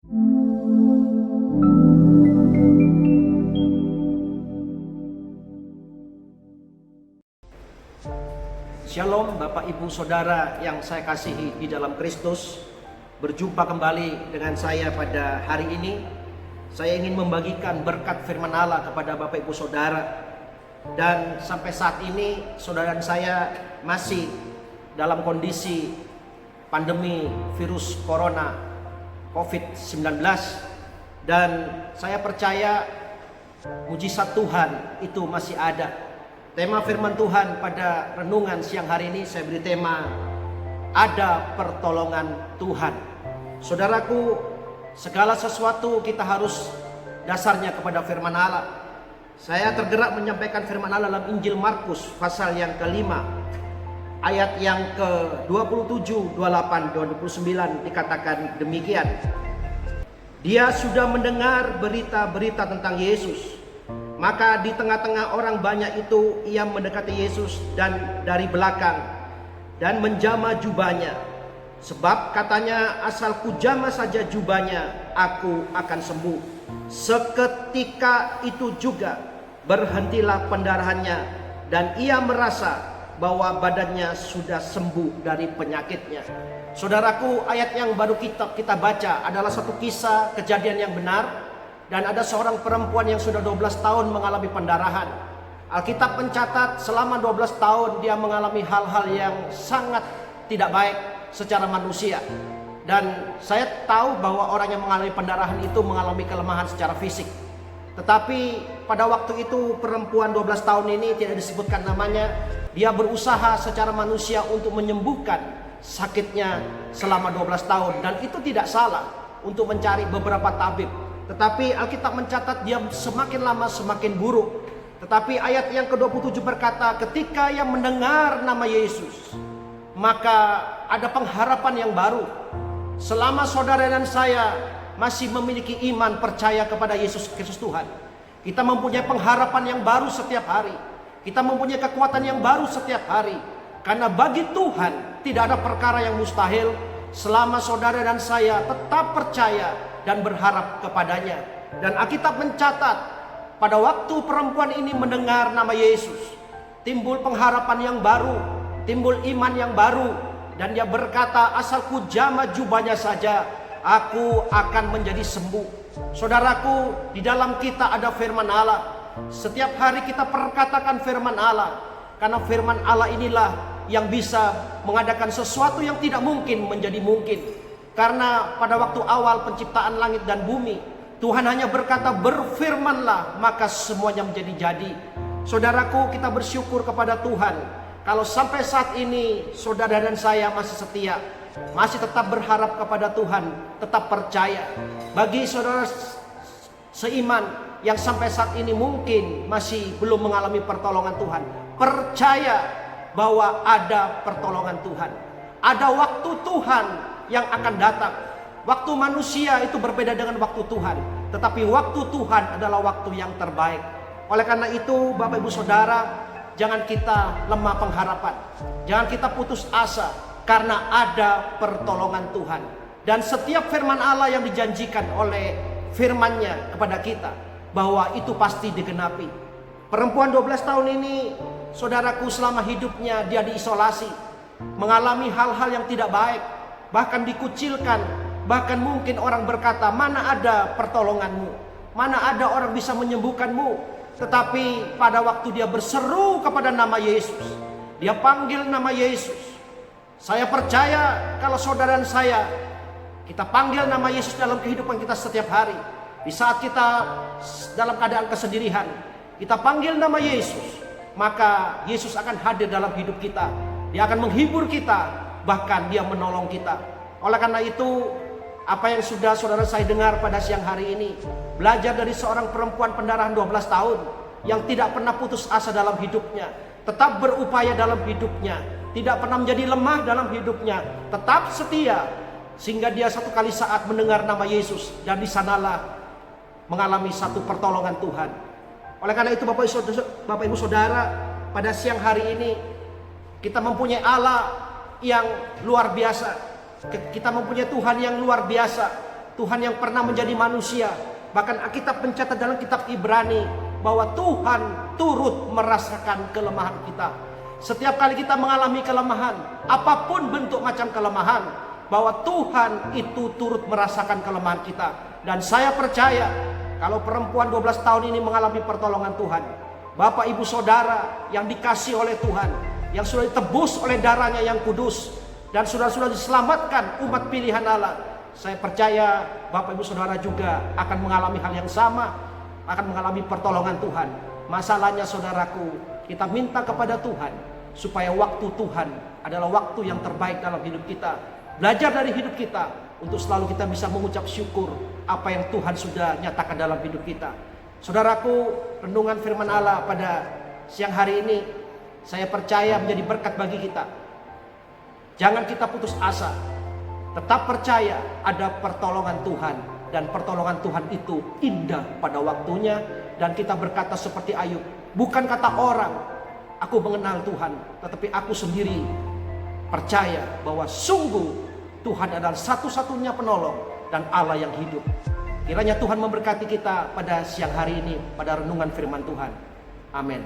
Shalom Bapak Ibu Saudara yang saya kasihi di dalam Kristus. Berjumpa kembali dengan saya pada hari ini. Saya ingin membagikan berkat firman Allah kepada Bapak Ibu Saudara. Dan sampai saat ini saudara dan saya masih dalam kondisi pandemi virus corona COVID-19. Dan saya percaya mujizat Tuhan itu masih ada. Tema firman Tuhan pada renungan siang hari ini saya beri tema ada pertolongan Tuhan. Saudaraku, segala sesuatu kita harus dasarnya kepada firman Allah. Saya tergerak menyampaikan firman Allah dalam Injil Markus pasal yang kelima, ayat yang ke-27, 28, 29 dikatakan demikian. Dia sudah mendengar berita-berita tentang Yesus. Maka di tengah-tengah orang banyak itu ia mendekati Yesus dan dari belakang dan menjama jubahnya. Sebab katanya, asal kujama saja jubahnya, aku akan sembuh. Seketika itu juga berhentilah pendarahannya dan ia merasa bahwa badannya sudah sembuh dari penyakitnya. Saudaraku, ayat yang baru kita baca adalah satu kisah kejadian yang benar. Dan ada seorang perempuan yang sudah 12 tahun mengalami pendarahan. Alkitab mencatat selama 12 tahun dia mengalami hal-hal yang sangat tidak baik secara manusia. Dan saya tahu bahwa orang yang mengalami pendarahan itu mengalami kelemahan secara fisik. Tetapi pada waktu itu perempuan 12 tahun ini tidak disebutkan namanya. Dia berusaha secara manusia untuk menyembuhkan sakitnya selama 12 tahun. Dan itu tidak salah untuk mencari beberapa tabib. Tetapi Alkitab mencatat dia semakin lama semakin buruk. Tetapi ayat yang ke-27 berkata, ketika ia mendengar nama Yesus, maka ada pengharapan yang baru. Selama saudara dan saya masih memiliki iman percaya kepada Yesus Kristus Tuhan, kita mempunyai pengharapan yang baru setiap hari. Kita mempunyai kekuatan yang baru setiap hari. Karena bagi Tuhan tidak ada perkara yang mustahil selama saudara dan saya tetap percaya dan berharap kepadanya. Dan Alkitab mencatat pada waktu perempuan ini mendengar nama Yesus, timbul pengharapan yang baru, timbul iman yang baru, dan dia berkata, asal kujama jubahnya saja, aku akan menjadi sembuh. Saudaraku, di dalam kita ada firman Allah. Setiap hari kita perkatakan firman Allah, karena firman Allah inilah yang bisa mengadakan sesuatu yang tidak mungkin menjadi mungkin. Karena pada waktu awal penciptaan langit dan bumi, Tuhan hanya berkata, berfirmanlah, maka semuanya menjadi jadi. Saudaraku, kita bersyukur kepada Tuhan. Kalau sampai saat ini saudara dan saya masih setia, masih tetap berharap kepada Tuhan, tetap percaya. Bagi saudara seiman yang sampai saat ini mungkin masih belum mengalami pertolongan Tuhan, percaya bahwa ada pertolongan Tuhan. Ada waktu Tuhan yang akan datang. Waktu manusia itu berbeda dengan waktu Tuhan, tetapi waktu Tuhan adalah waktu yang terbaik. Oleh karena itu Bapak Ibu Saudara, jangan kita lemah pengharapan, jangan kita putus asa, karena ada pertolongan Tuhan. Dan setiap firman Allah yang dijanjikan oleh firman-Nya kepada kita, bahwa itu pasti digenapi. Perempuan 12 tahun ini, saudaraku, selama hidupnya dia diisolasi, mengalami hal-hal yang tidak baik, bahkan dikucilkan. Bahkan mungkin orang berkata, mana ada pertolonganmu, mana ada orang bisa menyembuhkanmu. Tetapi pada waktu dia berseru kepada nama Yesus, dia panggil nama Yesus. Saya percaya kalau saudara dan saya, kita panggil nama Yesus dalam kehidupan kita setiap hari. Di saat kita dalam keadaan kesendirian, kita panggil nama Yesus, maka Yesus akan hadir dalam hidup kita. Dia akan menghibur kita, bahkan dia menolong kita. Oleh karena itu, apa yang sudah saudara saya dengar pada siang hari ini, belajar dari seorang perempuan pendarahan 12 tahun yang tidak pernah putus asa dalam hidupnya, tetap berupaya dalam hidupnya, tidak pernah menjadi lemah dalam hidupnya, tetap setia, sehingga dia satu kali saat mendengar nama Yesus, dan di sanalah mengalami satu pertolongan Tuhan. Oleh karena itu Bapak Ibu Saudara, pada siang hari ini kita mempunyai Allah yang luar biasa. Kita mempunyai Tuhan yang luar biasa. Tuhan yang pernah menjadi manusia. Bahkan Alkitab mencatat dalam kitab Ibrani bahwa Tuhan turut merasakan kelemahan kita. Setiap kali kita mengalami kelemahan, apapun bentuk macam kelemahan, bahwa Tuhan itu turut merasakan kelemahan kita. Dan saya percaya kalau perempuan 12 tahun ini mengalami pertolongan Tuhan, Bapak Ibu Saudara yang dikasih oleh Tuhan, yang sudah ditebus oleh darahnya yang kudus, dan sudah diselamatkan umat pilihan Allah, saya percaya Bapak Ibu Saudara juga akan mengalami hal yang sama, akan mengalami pertolongan Tuhan. Masalahnya saudaraku, kita minta kepada Tuhan supaya waktu Tuhan adalah waktu yang terbaik dalam hidup kita. Belajar dari hidup kita untuk selalu kita bisa mengucap syukur apa yang Tuhan sudah nyatakan dalam hidup kita. Saudaraku, renungan firman Allah pada siang hari ini saya percaya menjadi berkat bagi kita. Jangan kita putus asa. Tetap percaya ada pertolongan Tuhan, dan pertolongan Tuhan itu indah pada waktunya. Dan kita berkata seperti Ayub, bukan kata orang aku mengenal Tuhan, tetapi aku sendiri percaya bahwa sungguh Tuhan adalah satu-satunya penolong dan Allah yang hidup. Kiranya Tuhan memberkati kita pada siang hari ini pada renungan firman Tuhan. Amin.